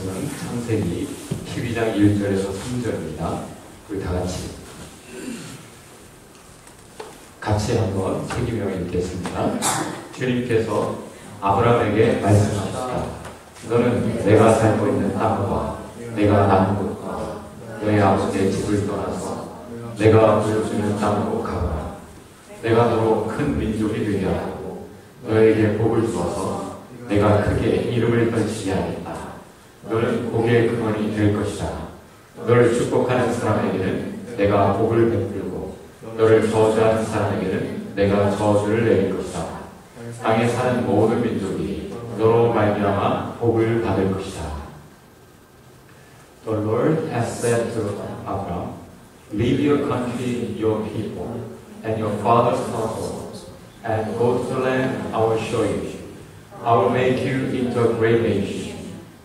말씀은 창세기 12장 1절에서 3절입니다. 우리 다 같이 한번 새기며 읽겠습니다. 주님께서 아브라함에게 말씀하셨다. 너는 내가 살고 있는 땅과 내가 나는 곳과 너의 아버지의 집을 떠나서 내가 보여주는 땅으로 가거라. 내가 너로 큰 민족이 되게 하고 너에게 복을 주어서 내가 크게 이름을 걸치게 하겠다. 너는 복의 근원이 될 것이다. 너를 축복하는 사람에게는 내가 복을 베풀고 너를 저주하는 사람에게는 내가 저주를 내릴 것이다. 땅에 사는 모든 민족이 너로 말미암아 복을 받을 것이다. The Lord has said to Abraham, leave your country, your people, and your father's household, and go to the land I will show you. I will make you into a great nation,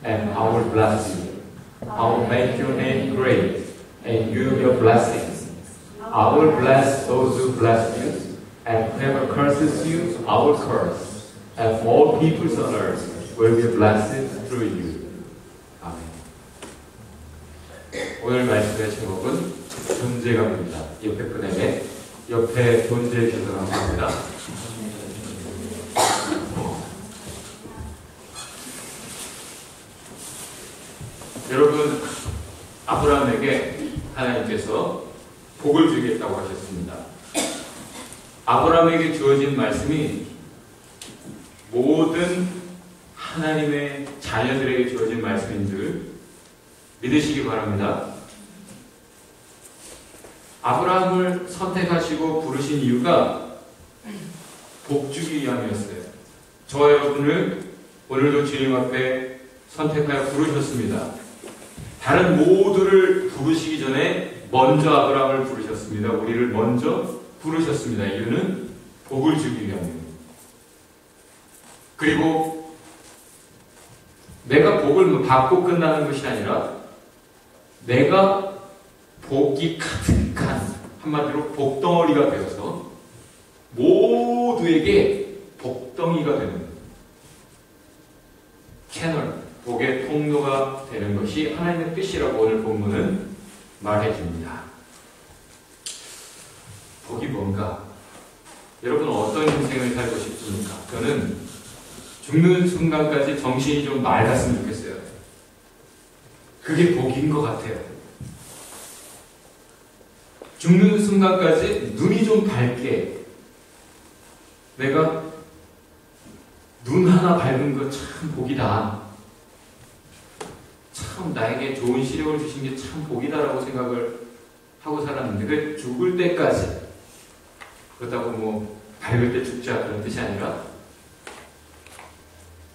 and I will bless you. I will make your name great, and you will be blessings. I will bless those who bless you, and whoever curses you, I will curse. And all peoples on earth will be blessed through you. 아멘. 오늘 말씀의 제목은 존재감입니다. 옆에 분에게 옆에 존재 주소를 합니다. 여러분, 아브라함에게 하나님께서 복을 주겠다고 하셨습니다. 아브라함에게 주어진 말씀이 모든 하나님의 자녀들에게 주어진 말씀인 줄 믿으시기 바랍니다. 아브라함을 선택하시고 부르신 이유가 복 주기 위함이었어요. 저와 여러분을 오늘도 주님 앞에 선택하여 부르셨습니다. 다른 모두를 부르시기 전에 먼저 아브라함을 부르셨습니다. 우리를 먼저 부르셨습니다. 이유는 복을 주기 위함입니다. 그리고 내가 복을 받고 끝나는 것이 아니라 내가 복이 가득한, 한마디로 복덩어리가 되어서 모두에게 복덩이가 되는 채널, 복의 통로가 되는 것이 하나님의 뜻이라고 오늘 본문은 말해줍니다. 복이 뭔가? 여러분 어떤 인생을 살고 싶습니까? 저는 죽는 순간까지 정신이 좀 맑았으면 좋겠어요. 그게 복인 것 같아요. 죽는 순간까지 눈이 좀 밝게, 내가 눈 하나 밝은 거 참 복이다. 참 나에게 좋은 시력을 주신 게 참 복이다라고 생각을 하고 살았는데, 그 죽을 때까지, 그렇다고 뭐 밝을 때 죽자 그런 뜻이 아니라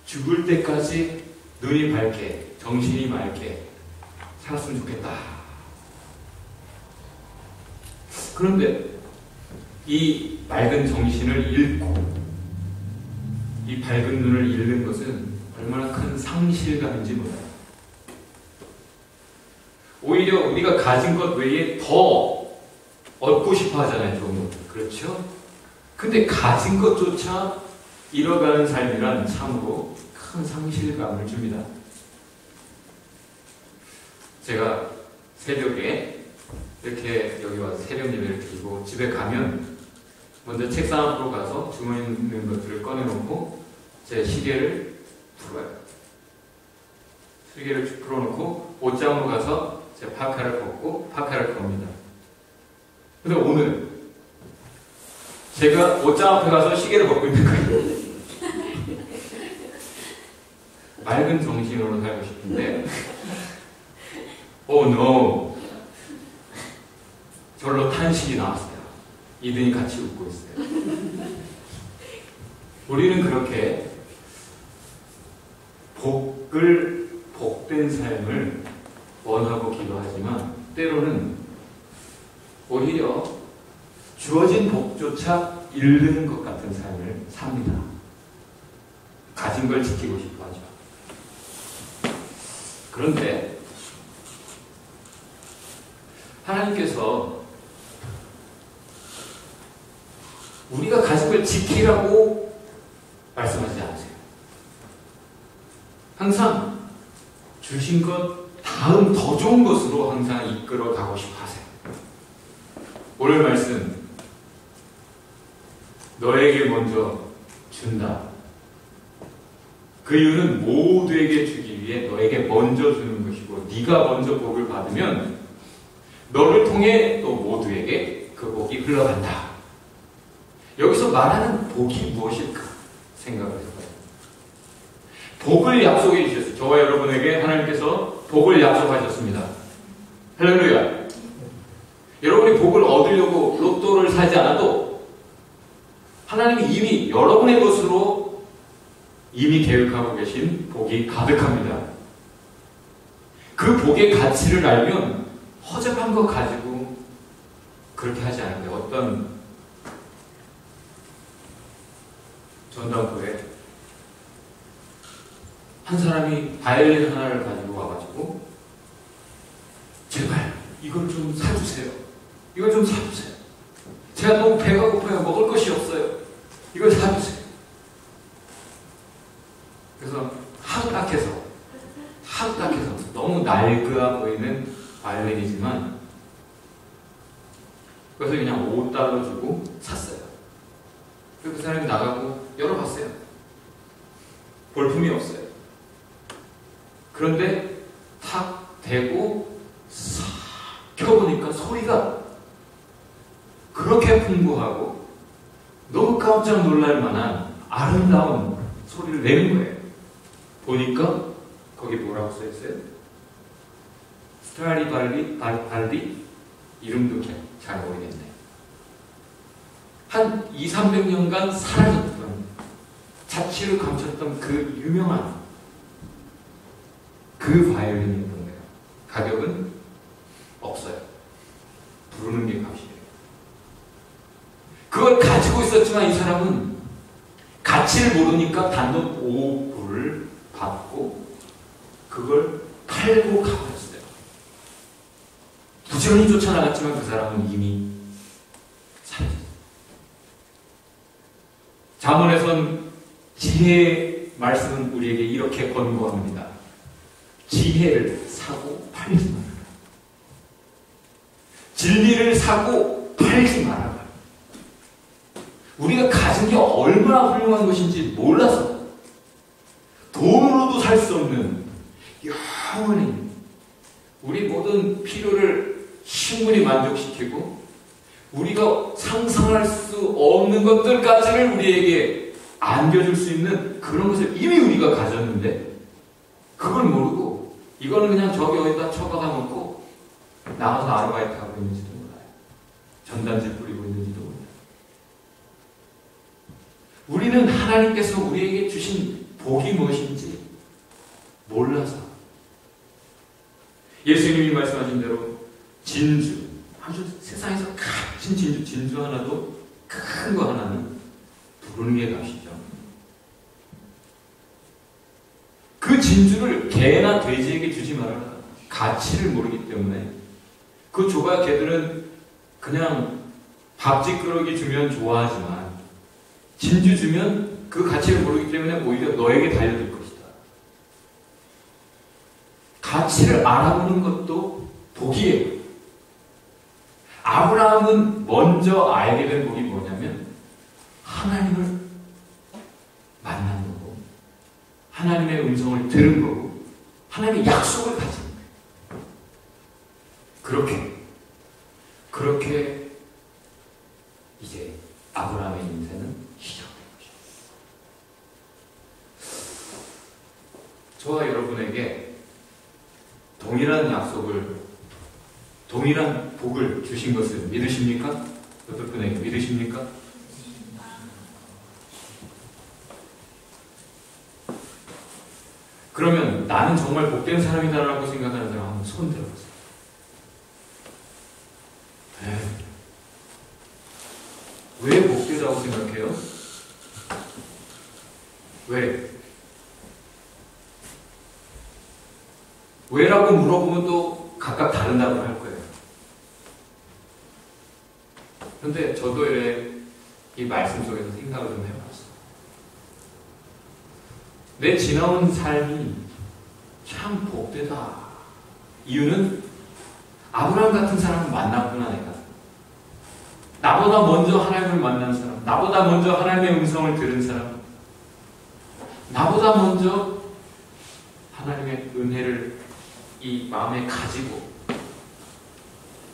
죽을 때까지 눈이 밝게, 정신이 맑게 살았으면 좋겠다. 그런데 이 맑은 정신을 잃고 이 밝은 눈을 잃는 것은 얼마나 큰 상실감인지 몰라요. 오히려 우리가 가진 것 외에 더 얻고 싶어 하잖아요. 좋은 것. 그렇죠? 근데 가진 것조차 잃어가는 삶이란 참으로 큰 상실감을 줍니다. 제가 새벽에 이렇게 여기 와서 새벽 예배를 드리고 집에 가면 먼저 책상 앞으로 가서 주머니에 있는 것들을 꺼내놓고 제 시계를 풀어요. 시계를 풀어놓고 옷장으로 가서 제 파카를 벗고 파카를 겁니다. 근데 오늘 제가 옷장 앞에 가서 시계를 벗고 있는 거예요. 맑은 정신으로 살고 싶은데 Oh no! 절로 탄식이 나왔어요. 이든이 같이 웃고 있어요. 우리는 그렇게 복된 삶을 원하고 기도하지만 때로는 오히려 주어진 복조차 잃는 것 같은 삶을 삽니다. 가진 걸 지키고 싶어 하죠. 그런데 하나님께서 우리가 가진 걸 지키라고 말씀하지 않으세요. 항상 주신 것 다음 더 좋은 것으로 항상 이끌어 가고 싶어 하세요. 오늘 말씀, 너에게 먼저 준다. 그 이유는 모두에게 주기 위해 너에게 먼저 주는 것이고, 네가 먼저 복을 받으면 너를 통해 또 모두에게 그 복이 흘러간다. 여기서 말하는 복이 무엇일까 생각을 해봐요. 복을 약속해 주셨어요. 저와 여러분에게 하나님께서 복을 약속하셨습니다. 할렐루야. 여러분이 복을 얻으려고 로또를 사지 않아도 하나님이 이미 여러분의 것으로 이미 계획하고 계신 복이 가득합니다. 그 복의 가치를 알면 허접한 거 가지고 그렇게 하지 않는데, 어떤 전당포에 한 사람이 바이올린 하나를 가지고 와가지고 제발 이걸 좀 사주세요. 이걸 좀 사주세요. 제가 너무 배가 고파요. 먹을 것이 없어요. 이걸 사주세요. 그래서 하루 딱 해서 너무 낡아 보이는 바이올린이지만 그래서 그냥 $5 주고 샀어요. 그래서 그 사람이 나가고 열어봤어요. 볼품이 없어요. 그런데 탁 대고 싹 켜보니까 소리가 그렇게 풍부하고 너무 깜짝 놀랄 만한 아름다운 소리를 내는 거예요. 보니까 거기 뭐라고 써있어요? 스트라디발디? 이름도 잘 모르겠네. 한 200~300년간 사라졌던, 자취를 감췄던 그 유명한 그 바이올린이었던 거예요. 가격은 없어요. 부르는 게 값이에요. 그걸 가지고 있었지만 이 사람은 가치를 모르니까 단돈 5불을 받고 그걸 팔고 가버렸어요. 부지런히 쫓아나갔지만 그 사람은 이미 사라졌어요. 잠언에선 지혜의 말씀은 우리에게 이렇게 권고합니다. 지혜를 사고 팔지 말아라. 진리를 사고 팔지 말아라. 우리가 가진 게 얼마나 훌륭한 것인지 몰라서 돈으로도 살 수 없는 영원히 우리 모든 필요를 충분히 만족시키고 우리가 상상할 수 없는 것들까지를 우리에게 안겨줄 수 있는 그런 것을 이미 우리가 가졌는데 그걸 모르고 이거는 그냥 저기 어디다 처박아 놓고 나가서 아르바이트 하고 있는지도 몰라요. 전단지 뿌리고 있는지도 몰라요. 우리는 하나님께서 우리에게 주신 복이 무엇인지 몰라서 예수님이 말씀하신 대로 진주, 아주 세상에서 값진 진주 하나도 큰 거 하나는 부르는 게 값이죠. 그 진주를 개나 돼지에게 주지 말아라. 가치를 모르기 때문에. 그 조가 개들은 그냥 밥짓그릇이 주면 좋아하지만 진주 주면 그 가치를 모르기 때문에 오히려 너에게 달려들 것이다. 가치를 알아보는 것도 복이에요. 아브라함은 먼저 알게 된 복이 뭐냐면 하나님을 만난 거고 하나님의 음성을 들은 거고 하나님의 약속을 가진 거예요. 그렇게 이제 아브라함의 인생은 시작된 것이죠. 저와 여러분에게 동일한 약속을, 동일한 복을 주신 것을 믿으십니까? 어떤 분에게 믿으십니까? 그러면 나는 정말 복된 사람이다라고 생각하는 사람 한번 손 들어보세요. 왜 복되다고 생각해요? 왜라고 물어보면 또 각각 다른다고 할 거예요. 그런데 저도 이 말씀 속에서 생각을 좀 해봤어요. 내 지나온 삶이 참 참 복되다. 이유는 아브라함 같은 사람을 만났구나 내가. 나보다 먼저 하나님을 만난 사람, 나보다 먼저 하나님의 음성을 들은 사람, 나보다 먼저 하나님의 은혜를 이 마음에 가지고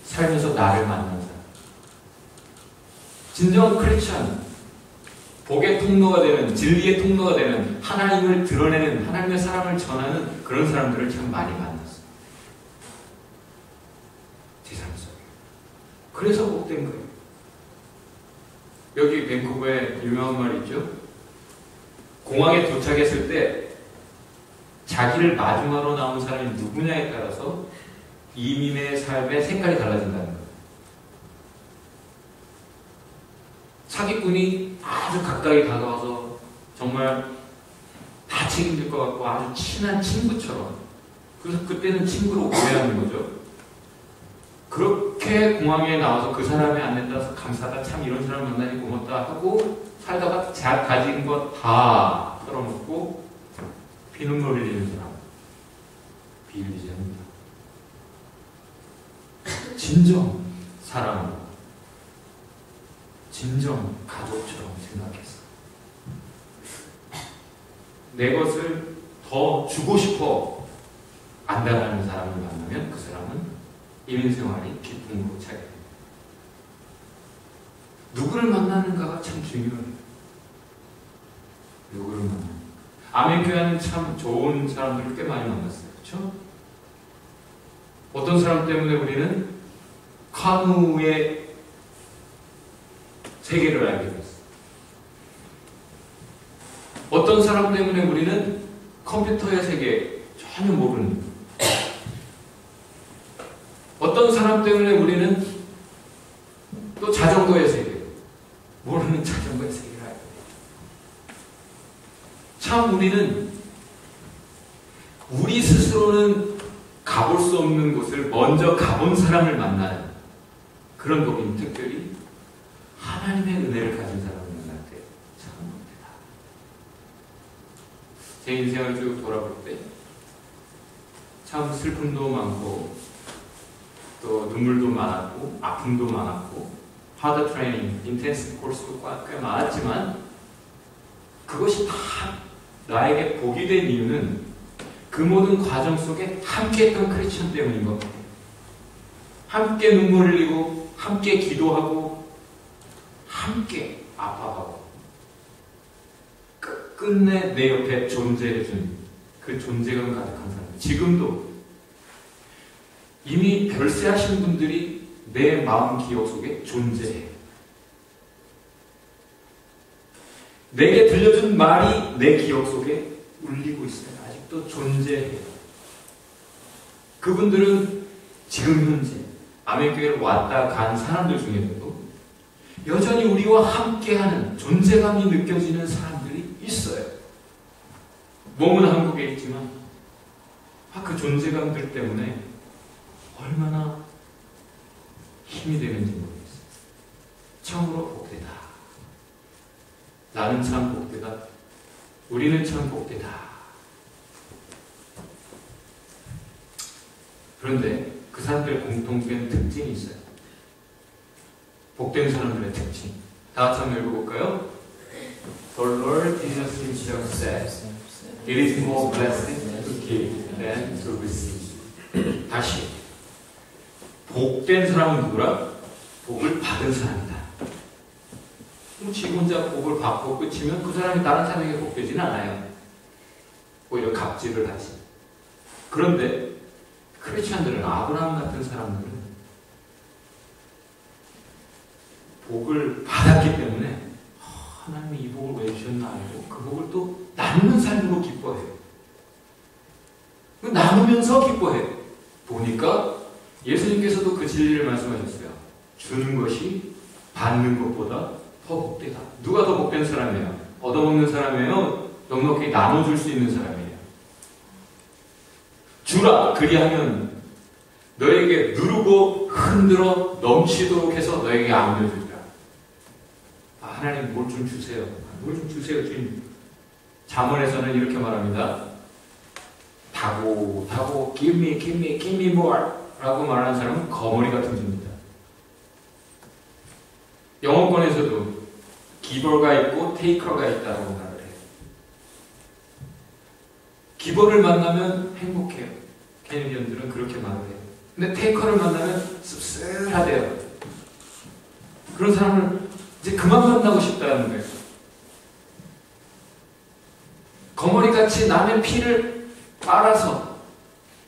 살면서 나를 만난 사람. 진정 크리스천, 복의 통로가 되는, 진리의 통로가 되는, 하나님을 드러내는, 하나님의 사랑을 전하는 그런 사람들을 참 많이 만났어요. 제 삶 속에. 그래서 복된 거예요. 여기 밴쿠버에 유명한 말이 있죠. 공항에 도착했을 때 자기를 마중하러 나온 사람이 누구냐에 따라서 이민의 삶의 색깔이 달라진다는 거예요. 사기꾼이 아주 가까이 다가와서 정말 다 책임질 것 같고 아주 친한 친구처럼, 그래서 그때는 친구로 오해하는 거죠. 그렇게 공항에 나와서 그 사람의 안내 따라서 감사하다, 참 이런 사람 만나니 고맙다 하고 살다가 가진 거 다 털어놓고 피눈물 흘리는 사람, 비일비재합니다. 진정 사랑으로, 진정 가족처럼 생각했어. 내 것을 더 주고 싶어 안다라는 사람을 만나면 그 사람은 이민생활이 기쁨으로 차게 됩니다. 누구를 만나는가가 참 중요해요. 누구를 만나는가. 아멘교회는 참 좋은 사람들을 꽤 많이 만났어요. 그렇죠? 어떤 사람 때문에 우리는 카누의 세계를 알게 됐어요. 어떤 사람 때문에 우리는 컴퓨터의 세계 전혀 모르는, 어떤 사람 때문에 우리는 또 자전거의 세계, 모르는 자전거의 세계를 알게 돼요. 참 우리는 우리 스스로는 가볼 수 없는 곳을 먼저 가본 사람을 만나는 그런 복임, 특별히 하나님의 은혜를 가진 사람을 만날 때 참 복되다. 제 인생을 쭉 돌아볼 때 참 슬픔도 많고 또 눈물도 많았고 아픔도 많았고 하드 트레이닝, 인텐시브 코스도 꽤 많았지만 그것이 다 나에게 복이 된 이유는 그 모든 과정 속에 함께했던 크리스천 때문인 것 같아요. 함께 눈물 흘리고 함께 기도하고 함께 아파하고 끝내 내 옆에 존재해준 그 존재감 가득한 사람. 지금도 이미 별세하신 분들이 내 마음 기억 속에 존재해요. 내게 들려준 말이 내 기억 속에 울리고 있어요. 아직도 존재해요. 그분들은 지금 현재 아멘교회를 왔다 간 사람들 중에서도 여전히 우리와 함께하는 존재감이 느껴지는 사람들이 있어요. 몸은 한국에 있지만 그 존재감들 때문에 얼마나 힘이 되는지 모르겠어요. 참으로 복되다. 나는 참 복되다. 우리는 참 복되다. 그런데 그 사람들의 공통된 특징이 있어요. 복된 사람들의 특징. 다 같이 한번 읽어볼까요? The Lord Jesus himself says, It is more blessed to give than to receive. 다시. 복된 사람은 누구라? 복을 받은 사람이다. 지 혼자 복을 받고 끝이면 그 사람이 다른 사람에게 복되지는 않아요. 오히려 갑질을 하지. 그런데 크리스천들은, 아브라함 같은 사람들은 복을 받았기 때문에 하나님이 이 복을 왜 주셨나 알고 그 복을 또 나누는 삶으로 기뻐해요. 나누면서 기뻐해요. 보니까 예수님께서도 그 진리를 말씀하셨어요. 주는 것이 받는 것보다 더 복되다. 누가 더 복된 사람이에요? 얻어먹는 사람이에요? 넉넉히 나눠줄 수 있는 사람이에요. 주라, 그리하면 너에게 누르고 흔들어 넘치도록 해서 너에게 안겨주리라. 하나님 뭘 좀 주세요. 뭘 좀 주세요, 주님. 잠언에서는 이렇게 말합니다. 다고 give me more 라고 말하는 사람은 거머리 같은 존재입니다. 영어권에서도 giver가 있고 taker가 있다고 말을 해요. giver를 만나면 행복해요. 캐네디언들은 그렇게 말을 해요. 근데 taker를 만나면 씁쓸하대요. 그런 사람을 이제 그만 만나고 싶다는 거예요. 거머리같이 남의 피를 빨아서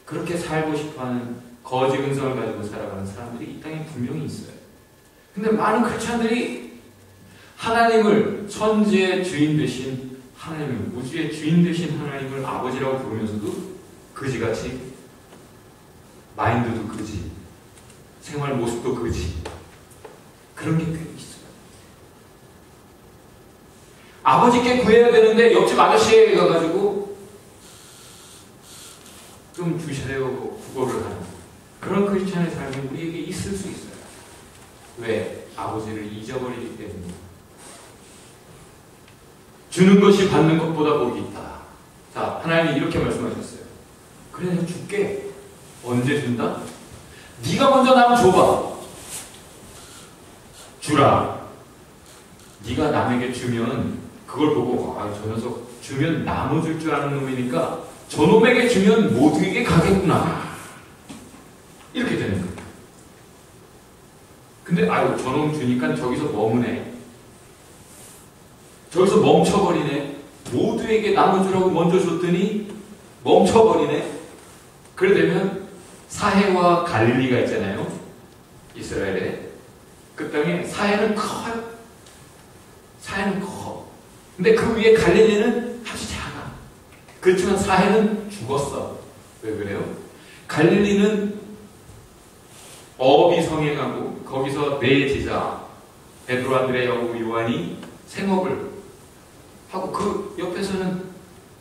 그렇게 살고 싶어하는 거지 근성을 가지고 살아가는 사람들이 이 땅에 분명히 있어요. 근데 많은 크리스찬들이 하나님을, 천지의 주인 되신 하나님을, 우주의 주인 되신 하나님을 아버지라고 부르면서도 그지같이 마인드도 그지, 생활 모습도 그지, 그런 게 꽤 있어요. 아버지께 구해야 되는데 옆집 아저씨에게 가가지고 좀 주셔요 구걸을 하는 그런 크리스찬의 삶이 우리에게 있을 수 있어요. 왜? 아버지를 잊어버리기 때문에. 주는 것이 받는 것보다 복이 있다. 자, 하나님이 이렇게 말씀하셨어요. 그래, 내가 줄게. 언제 준다? 네가 먼저 나면 줘봐. 주라. 네가 남에게 주면 그걸 보고 저 녀석 주면 나눠줄 줄 아는 놈이니까 저놈에게 주면 모두에게 가겠구나. 이렇게 되는 거예요. 근데 저놈 주니까 저기서 머무네. 저기서 멈춰버리네. 모두에게 나눠주라고 먼저 줬더니 멈춰버리네. 그래 되면 사해와 갈릴리가 있잖아요. 이스라엘에. 그 땅에 사해는 커요. 사해는 커. 근데 그 위에 갈릴리는 아주 작아. 그렇지만 사해는 죽었어. 왜 그래요? 갈릴리는 어업이 성행하고 거기서 네 제자 베드로, 안드레, 야고보, 요한이 생업을 하고 그 옆에서는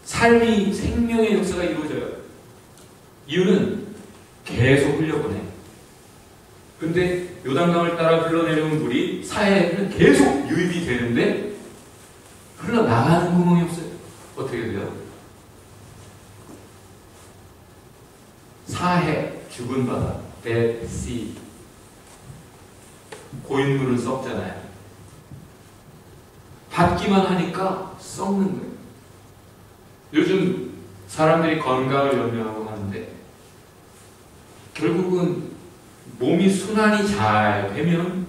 삶이, 생명의 역사가 이루어져요. 이유는 계속 흘려보내. 근데 요단강을 따라 흘러내려온 물이 사해에는 계속 유입이 되는데 흘러나가는 구멍이 없어요. 어떻게 돼요? 사해, 죽은 바다, dead sea. 고인물은 썩잖아요. 받기만 하니까 썩는 거예요. 요즘 사람들이 건강을 염려하고 하는데 결국은 몸이 순환이 잘 되면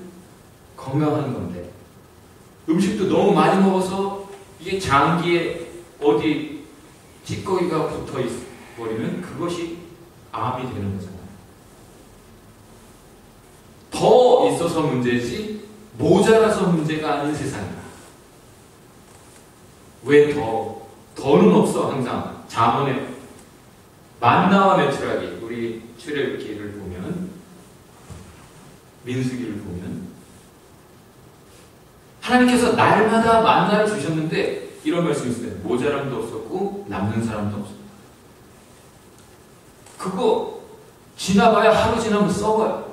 건강한 건데 음식도 너무 많이 먹어서 이게 장기에 어디 찌꺼기가 붙어 버리면 그것이 암이 되는 거잖아요. 더 있어서 문제지 모자라서 문제가 아닌 세상이다. 왜 더는 없어. 항상 잠언에 만나와 메추라기, 우리 출애굽기를 보면, 민수기를 보면 하나님께서 날마다 만나를 주셨는데 이런 말씀이 있어요. 모자람도 없었고 남는 사람도 없었다. 그거 지나봐야 하루 지나면 썩어요.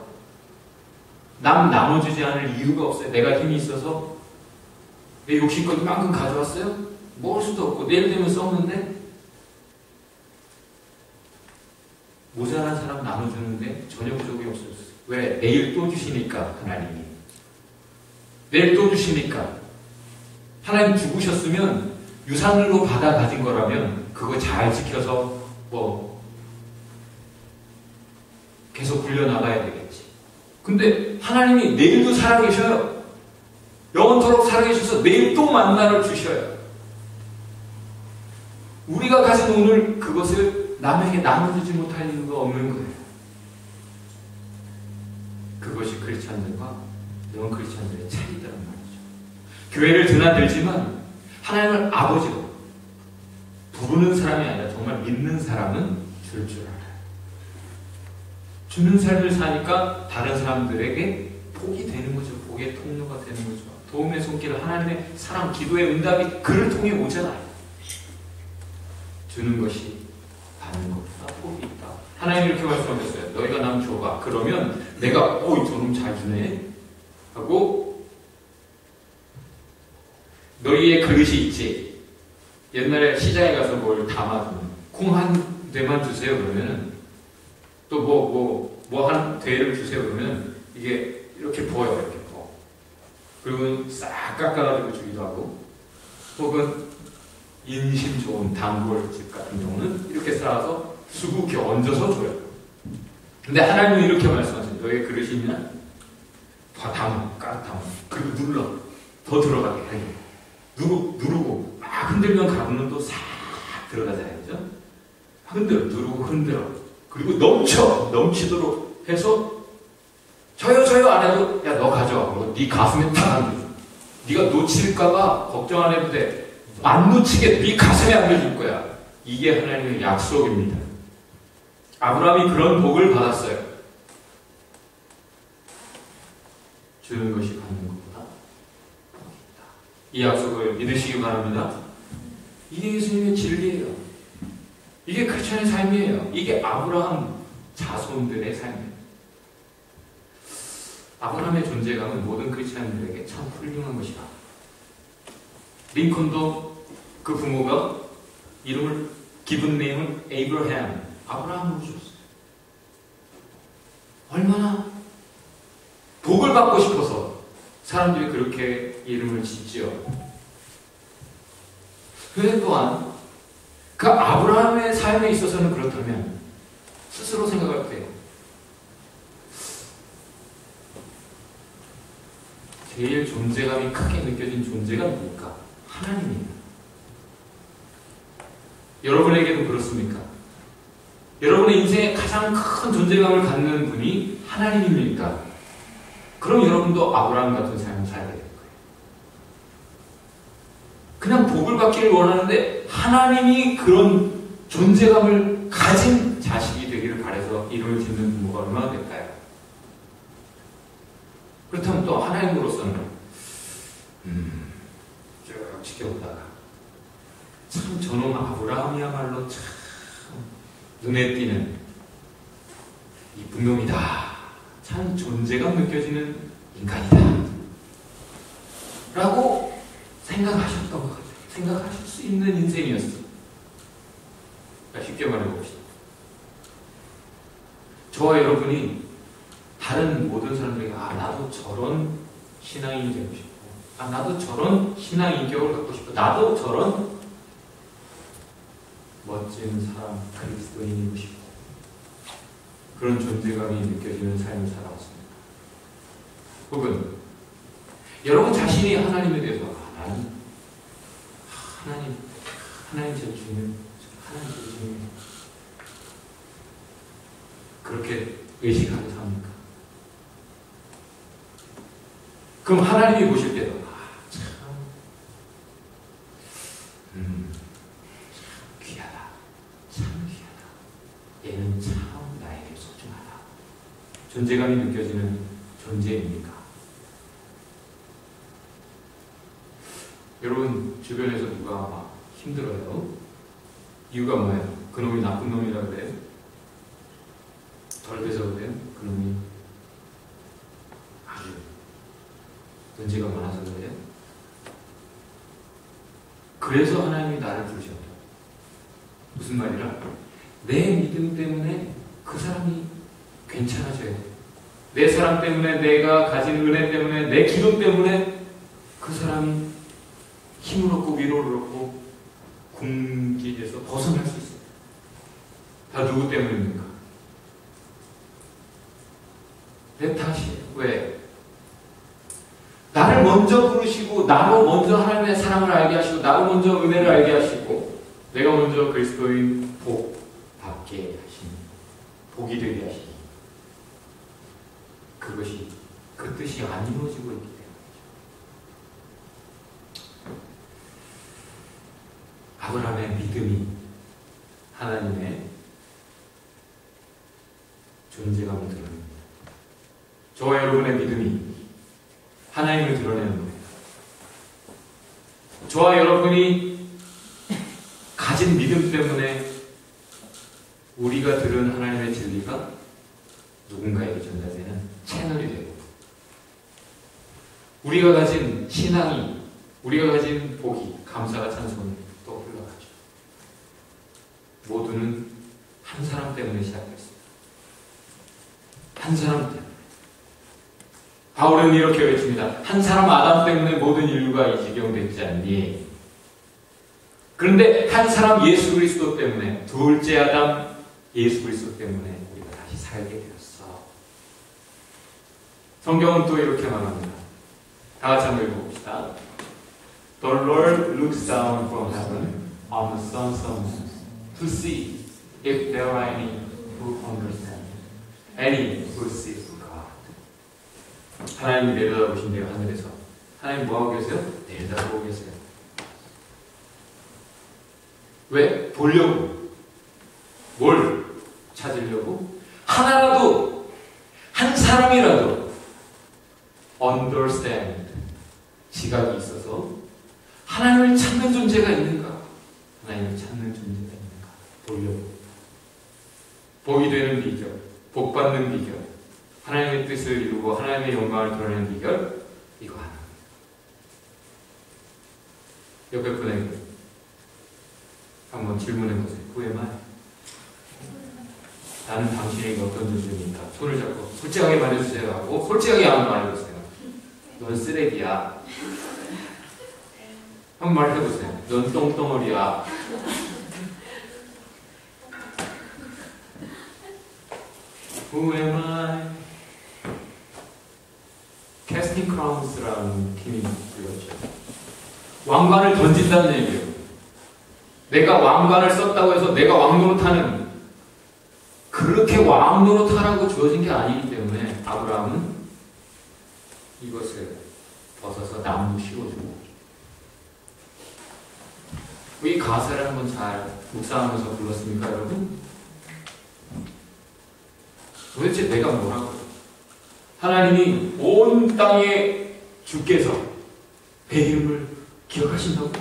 나눠주지 않을 이유가 없어요. 내가 힘이 있어서 내 욕심껏 이만큼 가져왔어요? 먹을 수도 없고 내일 되면 썩는데 모자란 사람 나눠주는데 전혀 부족이 없어졌어요. 왜? 내일 또 주시니까. 하나님이 내일 또 주시니까. 하나님 죽으셨으면 유산으로 받아 가진 거라면 그거 잘 지켜서 계속 굴려나가야 되겠지. 근데 하나님이 내일도 살아계셔요. 영원토록 살아계셔서 내일 또 만나를 주셔요. 우리가 가진 오늘 그것을 남에게 나눠주지 못할 이유가 없는 거예요. 그것이 크리스찬들과 영 크리스찬들의 차이다란 말이죠. 교회를 드나들지만 하나님을 아버지로 부르는 사람이 아니라 정말 믿는 사람은 줄 알아요. 주는 삶을 사니까 다른 사람들에게 복이 되는 거죠. 복의 통로가 되는 거죠. 도움의 손길, 하나님의 사랑, 기도의 응답이 그를 통해 오잖아요. 주는 것이 받는 것보다 복이 있다. 하나님이 이렇게 말씀하셨어요. 너희가 남 줘봐. 그러면 내가 저놈 잘 주네 하고 너희의 그릇이 있지. 옛날에 시장에 가서 뭘 담아두면 콩 한 대만 주세요 그러면은 또 뭐 한 대를 주세요 그러면 이게 이렇게 보여 이렇게 보. 그리고 싹 깎아가지고 주기도 하고 혹은 인심 좋은 단골집 같은 경우는 이렇게 쌓아서 수북히 얹어서 줘요. 근데 하나님은 이렇게 말씀하세요. 너의 그릇이냐? 다 담아, 꽉 담아. 그리고 눌러. 더 들어가게 해. 누르고 막 흔들면 가루는 싹 들어가잖아요. 그죠? 누르고 흔들어. 그리고 넘치도록 해서 저요 안 해도 야 너 가져와. 그리고 네 가슴에 딱 얹어줘. 네가 놓칠까봐 걱정 안 해도 돼. 안 놓치게 네 가슴에 안겨줄 거야. 이게 하나님의 약속입니다. 아브라함이 그런 복을 받았어요. 주는 것이 받는 것보다 이 약속을 믿으시기 바랍니다. 이게 예수님의 진리예요. 이게 크리스천의 삶이에요. 이게 아브라함 자손들의 삶이에요. 아브라함의 존재감은 모든 크리스천들에게 참 훌륭한 것이다. 링컨도 그 부모가 이름을 기분 네임을 에이브러햄 아브라함으로 줬어요. 얼마나 복을 받고 싶어서 사람들이 그렇게 이름을 짓지요. 그런데 또한 그 아브라함의 삶에 있어서는 그렇다면 스스로 생각할 때 제일 존재감이 크게 느껴진 존재가 누굴까? 하나님입니다. 여러분에게도 그렇습니까? 여러분의 인생에 가장 큰 존재감을 갖는 분이 하나님입니까? 그럼 여러분도 아브라함 같은 삶을 살게 될 거예요. 그냥 복을 받기를 원하는데 하나님이 그런 존재감을 가진 자식이 되기를 바라서 이름을 짓는 부모가 얼마나 될까요? 그렇다면 또 하나님으로서는 쭉 지켜보다가 참 저놈 아브라함이야말로 참 눈에 띄는 이쁜 놈이다. 참 존재감 느껴지는 인간이다. 라고 생각하셨던 것 같아요. 생각하실 수 있는 인생이었어요. 쉽게 말해봅시다. 저와 여러분이 다른 모든 사람들에게 나도 저런 신앙인이 되고 싶고 나도 저런 신앙 인격을 갖고 싶고 나도 저런 멋진 사람 그리스도인이고 싶고 그런 존재감이 느껴지는 삶을 살아왔습니다. 혹은 여러분 자신이 하나님에 대해서 하나님 제 주님 하나님 제 주님 그렇게 의식하고 삽니까? 그럼 하나님이 보실 때도 귀하다. 참 귀하다. 얘는 참 나에게 소중하다. 존재감이 느껴지는 존재입니까? 여러분 주변에서 누가 막 힘들어요. 이유가 뭐예요? 그놈이 나쁜 놈이라 그래요? 덜 돼서 그래요? 그놈이 아주 문제가 많아서 그래요? 그래서 하나님이 나를 부르셨다. 무슨 말이라? 내 믿음 때문에 그 사람이 괜찮아져야 돼. 내 사랑 때문에, 내가 가진 은혜 때문에, 내 기도 때문에 그 사람이 힘을 얻고 위로를 얻고 궁지에서 벗어날 수 있어요. 다 누구 때문입니까? 내 탓이에요. 왜? 나를 먼저 부르시고 나로 먼저 하나님의 사랑을 알게 하시고 나로 먼저 은혜를 알게 하시고 내가 먼저 그리스도인 복 받게 하시니 복이 되게 하시니 그것이 그 뜻이 안 이루어지고 있기 때문이죠. 아브라함의 믿음이 하나님의 존재감을 드러냅니다. 저와 여러분의 믿음이 하나님을 드러내는 거예요. 저와 여러분이 가진 믿음 때문에 우리가 들은 하나님의 진리가 누군가에게 전달되는 채널이 되고 우리가 가진 신앙이 우리가 가진 복이 감사가 찬송이 또 흘러가죠. 모두는 한 사람 때문에 시작됐어요. 한 사람 때문에. 바울은 이렇게 외칩니다. 한 사람 아담 때문에 모든 인류가 이 지경 됐지 않니? 그런데 한 사람 예수 그리스도 때문에, 둘째 아담 예수 그리스도 때문에 우리가 다시 살게 되었어. 성경은 또 이렇게 말합니다. 다 같이 한번 읽어봅시다. The Lord looks down from heaven on the sons of men to see if there are any who understand, any who seek God. 하나님이 내려다보신대요, 하늘에서. 하나님 뭐하고 계세요? 내려다보고 계세요. 왜? 보려고. 뭘 찾으려고? 하나라도, 한 사람이라도 understand, 지각이 있어서 하나님을 찾는 존재가 있는가? 하나님을 찾는 존재가 있는가? 보려고. 복이 되는 비결, 복 받는 비결, 하나님의 뜻을 이루고 하나님의 영광을 드러내는 비결, 이거 하나. 옆에 분에게 한번 질문해보세요. Who am I? 나는 당신에게 어떤 존재입니까? 손을 잡고 솔직하게 말해주세요 하고 솔직하게 말해주세요. 넌 쓰레기야. 한번 말해보세요. 넌 똥덩어리야. Who am I? Casting Crowns라는 팀이 불렸죠. 왕관을 던진다는 얘기예요. 내가 왕관을 썼다고 해서 내가 왕 노릇하는, 그렇게 왕 노릇하라고 주어진 게 아니기 때문에 아브라함은 이것을 벗어서 나무 씌워주고, 이 가사를 한번 잘 묵상하면서 불렀습니까, 여러분? 도대체 내가 뭐라고? 하나님이 온 땅의 주께서 내 이름을 기억하신다고?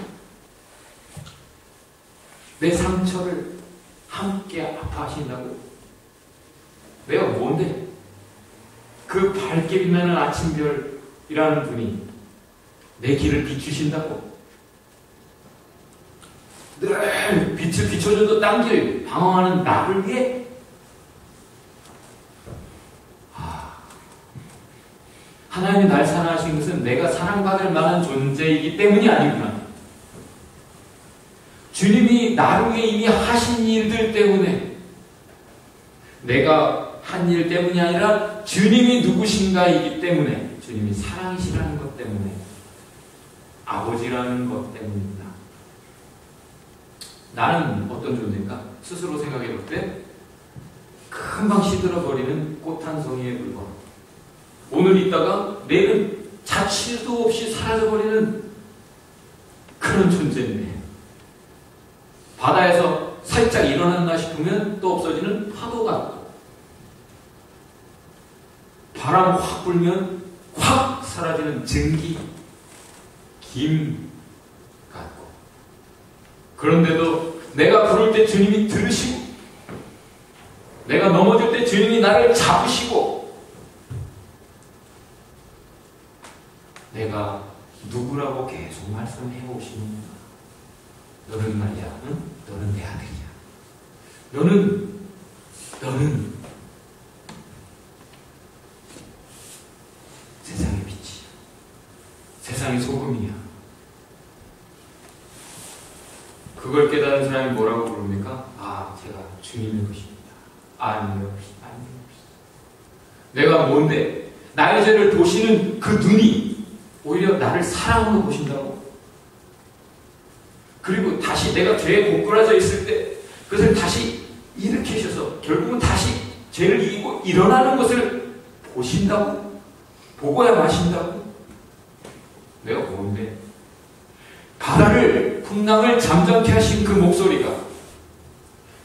내 상처를 함께 아파하신다고? 내가 뭔데? 그 밝게 빛나는 아침별이라는 분이 내 길을 비추신다고? 늘 빛을 비춰줘도 딴 길 방황하는 나를 위해 하나님이 날 사랑하신 것은 내가 사랑받을 만한 존재이기 때문이 아니구나. 주님이 나를 위해 이미 하신 일들 때문에, 내가 한 일 때문이 아니라 주님이 누구신가이기 때문에, 주님이 사랑이시라는 것 때문에, 아버지라는 것 때문입니다. 나는 어떤 존재인가? 스스로 생각해 볼 때 금방 시들어버리는 꽃 한 송이에 불과, 오늘 있다가 내일은 자취도 없이 사라져버리는 그런 존재인데, 바다에서 살짝 일어났나 싶으면 또 없어지는 파도 같고, 바람 확 불면 확 사라지는 증기, 김 같고, 그런데도 내가 부를 때 주님이 들으시고, 내가 넘어질 때 주님이 나를 잡으시고, 내가 누구라고 계속 말씀해 오시는구나. 너는 말이야, 응? 너는 내 아들이야. 너는 세상의 빛이야. 세상의 소금이야. 그걸 깨달은 사람이 뭐라고 부릅니까? 아, 제가 주님의 것입니다. 아니요. 내가 뭔데? 나의 죄를 보시는 그 눈이 오히려 나를 사랑으로 보신다고? 그리고 다시 내가 죄에 고꾸라져 있을 때 그것을 다시 일으키셔서 결국은 다시 죄를 이기고 일어나는 것을 보신다고? 보고야 마신다고? 내가 뭔데? 바다를, 풍랑을 잠잠케 하신 그 목소리가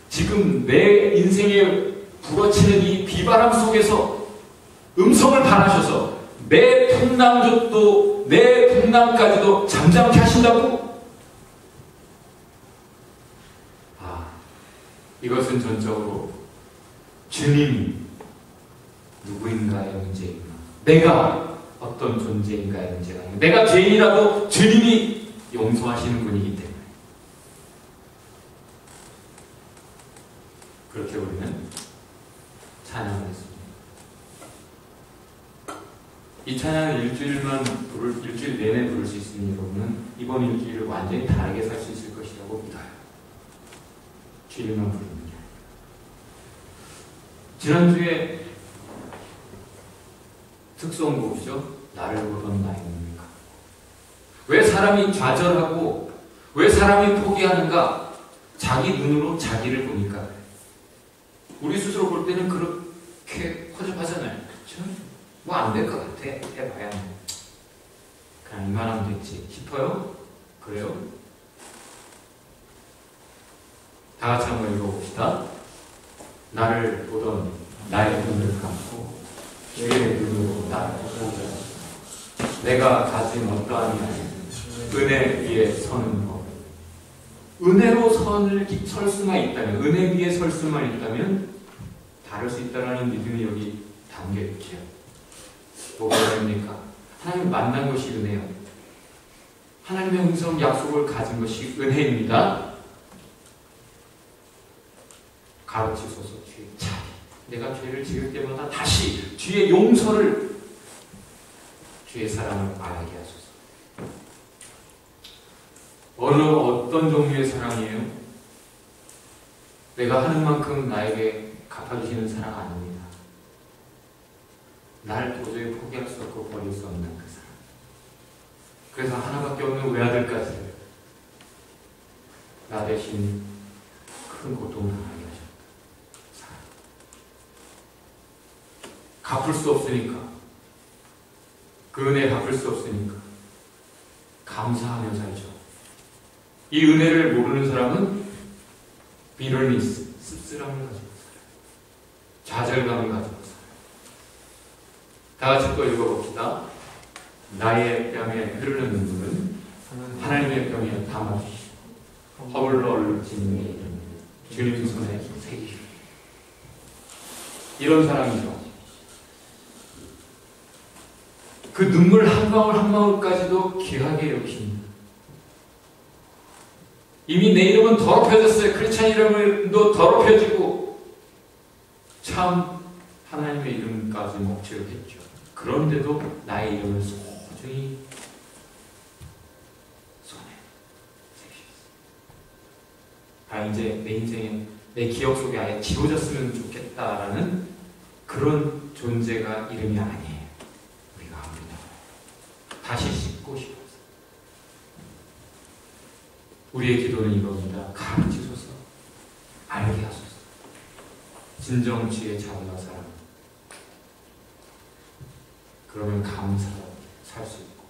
지금 내 인생에 불어치는 이 비바람 속에서 음성을 발하셔서 내 풍랑조도, 내 풍랑까지도 잠잠케 하신다고? 이것은 전적으로 주님이 누구인가의 문제이구나. 내가 어떤 존재인가의 문제가 아니고, 내가 죄인이라도 주님이 용서하시는 분이기 때문에. 그렇게 이 찬양을 일주일 내내 부를 수 있으니 여러분은 이번 일주일을 완전히 다르게 살 수 있을 것이라고 믿어요. 주일만 부르는 게. 지난주에 특송곡이죠. 나를 보던 나의 눈을 감고. 왜 사람이 좌절하고 왜 사람이 포기하는가? 자기 눈으로 자기를 보니까 그래. 우리 스스로 볼 때는 그렇게 허접하잖아요. 그렇죠? 뭐 안 될 것 같아. 해봐야 그냥 이만하면 됐지 싶어요? 그래요? 다 같이 한번 읽어봅시다. 나를 보던 나의 눈을 감고 주의 눈으로 나를 보게 하소서. 내가 가진 어떠한 은혜 위에 서는 법. 은혜로 설 수만 있다면, 은혜 위에 설 수만 있다면 다를 수 있다는 믿음이 여기 담겨있죠. 뭐가 됩니까? 하나님을 만난 것이 은혜예요. 하나님의 음성 약속을 가진 것이 은혜입니다. 가르치소서 주의 차. 내가 죄를 지을 때마다 다시 주의 용서를, 주의 사랑을 알게 하소서. 어떤 종류의 사랑이에요? 내가 하는 만큼 나에게 갚아주시는 사랑 아닙니다. 날 도저히 포기할 수 없고 버릴 수 없는 그 사랑. 그래서 하나밖에 없는 외아들까지 나 대신 큰 고통을 당하게 하셨다. 사랑. 갚을 수 없으니까, 그 은혜 갚을 수 없으니까 감사하며 살죠. 이 은혜를 모르는 사람은 비러니스, 씁쓸함을 가지고 살아요. 좌절감을 가지고 살아요. 다 같이 또 읽어봅시다. 나의 뺨에 흐르는 눈물은 하나님의 뺨에 담아주시고 허물로 얼룩진 내 이름 주님 손에 새기시고. 이런 사람이죠. 그 눈물 한 방울 한 방울까지도 귀하게 여기십니다. 이미 내 이름은 더럽혀졌어요. 크리스찬 이름도 더럽혀지고 참 하나님의 이름까지 목적을 했죠. 그런데도 나의 이름을 소중히 손에 새기셨어요. 이제 내 인생에 내 기억 속에 아예 지워졌으면 좋겠다라는 그런 존재가 이름이 아니에요. 우리가 압니다. 다시 씻고 싶어서. 우리의 기도는 이겁니다. 가르치소서, 알게 하소서. 진정 주의 자비와 사랑. 그러면 감사로 살 수 있고,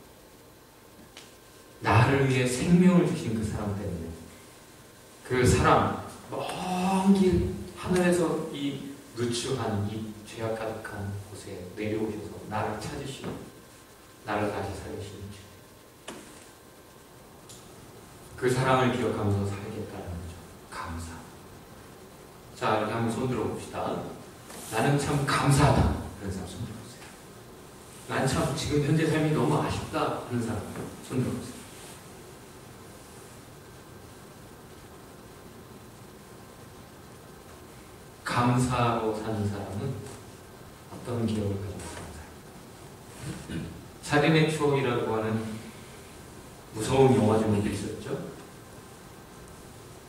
나를 위해 생명을 주신 그 사랑 때문에, 그 사랑, 먼 길 하늘에서 이 누추한 이 죄악 가득한 곳에 내려오셔서 나를 찾으시고 나를 다시 살리시는 주. 그 사랑을 기억하면서 살겠다는 거죠. 감사. 자, 이렇게 한번 손 들어봅시다. 나는 참 감사하다. 그런 사람 손 들어보세요. 난 참 지금 현재 삶이 너무 아쉽다. 그런 사람 손 들어보세요. 감사로 사는 사람은 어떤 기억을 가지고 사는 사람? 살인의 추억이라고 하는 무서운 영화 제목도 있었죠.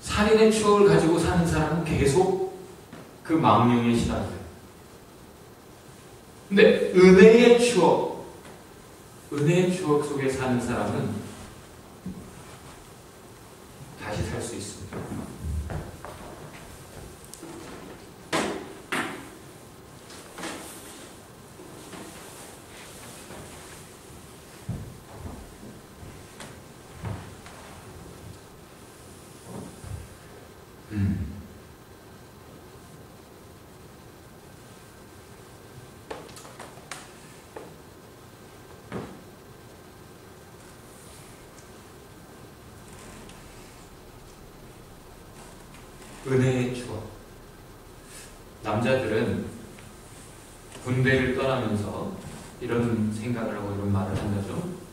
살인의 추억을 가지고 사는 사람은 계속 그 망령에 시달려요. 근데 은혜의 추억 속에 사는 사람은 다시 살 수 있습니다. 은혜의 추억. 남자들은 군대를 떠나면서 이런 생각을 하고 이런 말을 한다죠.